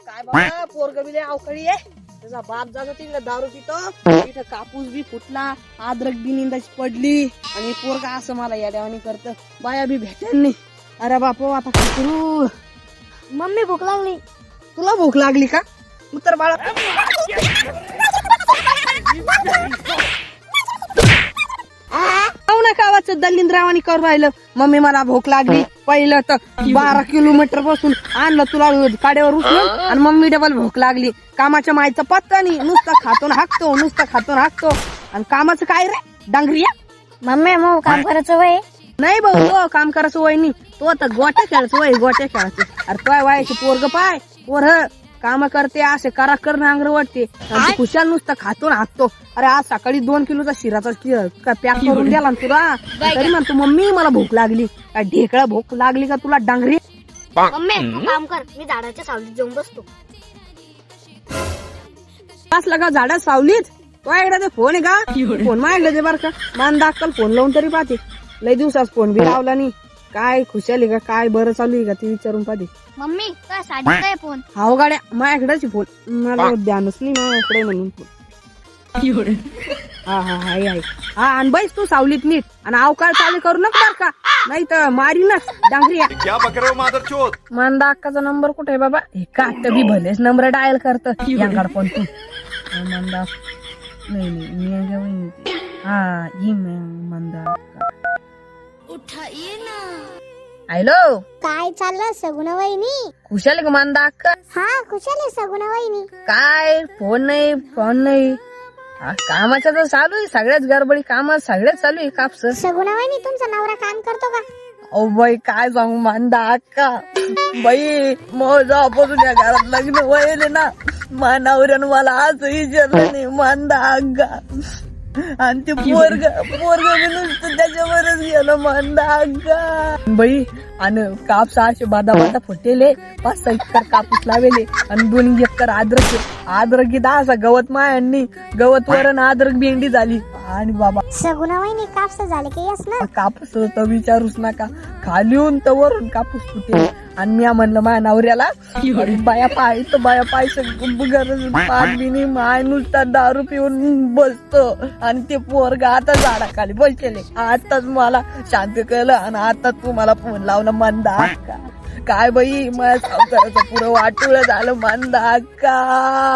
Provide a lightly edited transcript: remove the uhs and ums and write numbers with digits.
काय बाबा पोरग बिले अवकळी आहे. त्याचा बाप जातो तिकडे दारू पितो, तिथं कापूस बी फुटला, अद्रक बी निंदाची पडली आणि पोरगा असं मला याड्यावानी करत. बाया बी भेटेल नाही. अरे बापू आता काय करू. मम्मी भूक लागली. तुला भूक लागली का? उत्तर बाळा ना कावाचं दलिंद्रावानी करू राहिलं. मम्मी मला भूक लागली. पहिलं तर 12 किलोमीटर पासून आणलं तुला काड्यावर उचलून आणि मम्मी डबल भूक लागली. कामाच्या मायचा पत्ता नाही, नुसतं खातून हाकतो, नुसतं खातून हाकतो. आणि कामाचं काय रे डांगरिया. मम्मी मग काम करायचं वय नाही भाऊ, तो काम करायचं वय नाही, तो आता गोट्या खेळायचं वय, गोट्या खेळायचं. अरे तो वयाची पोरग पाय पोर काम करते असे करा कर नांगर वाटते आणि खुशाल नुसतं खातून हाकतो. अरे आज सकाळी 2 किलोचा शिराचा पॅक करून द्याला तुला, तरी म्हणतो मम्मी मला भूक लागली. काय ढेकळा भूक लागली का तुला डांगरी. मम्मी तू काम कर, मी झाडाच्या सावलीत जाऊन बसतो. असला का झाडात सावलीत तो एकदा ते फोन आहे का, फोन मागलं ते बरं का. मान दाखल फोन लावून तरी पाहते. लय दिवसात फोन बी लावला नाही. काय खुशाल आहे का, काय बरं चालू आहे का ते विचारून पाहते. मम्मी काय साडी काय फोन हाव गाड्या माझ्याकडेच फोन, मला ध्यानच नाही माझ्याकडे म्हणून फोन. हा हा हाय हाय हा. आणि बैस तू सावलीत नीट आणि अवकाळ चालू करू नका बर का, नाही तर मारीनच डांगरी. मांदा अक्काचा नंबर कुठे आहे बाबा. हे का बी भलेच नंबर डायल करत यांकडे पण तू. मांदा नाही नाही हा ही मांदा हॅलो काय चाललं सगुणा वहिनी. खुशाल का मांदा अक्का. हा खुशाल आहे सगुणा वहिनी. काय फोन नाही हा, कामाचं तर चालू आहे, सगळ्याच गडबडी कामात सगळ्याच चालू आहे. कापस सगुणा वहिनी तुमचा नवरा काम करतो का. अहो बाई काय सांगू मांदा अक्का. बाई मजापासून या घरात लग्न व्हायले ना, मानावऱ्यानं मला आज विचारलं नाही मांदा अक्का. आणि ते पोरग मी नुसतं त्याच्यावरच गेलं मांदा अक्का. बाई आणि कापसा असे बादा फुटेले, 5-6 एकर कापूस लावेले आणि 2 एकर अद्रक असा गवत मायांनी गवत वरण अद्रक भेंडी झाली. आणि बाबा सगुणा वहिनी कापस झाले की यस ना. कापूस तर विचारूच नका, खालीहून तर वरून कापूस फुटेल. आणि मी म्हणलं माझ्या नवऱ्याला बाया पाय गरज पाच बिनी माय नुसता दारू पिऊन बसतो आणि ते पोरग आता झाडाखाली बसलेले. आताच मला शांत केलं आणि आता तू मला फोन लावला मांदा अक्का. काय बाई माझ्या संसाराचं पुरं वाटोळं झालं मांदा अक्का.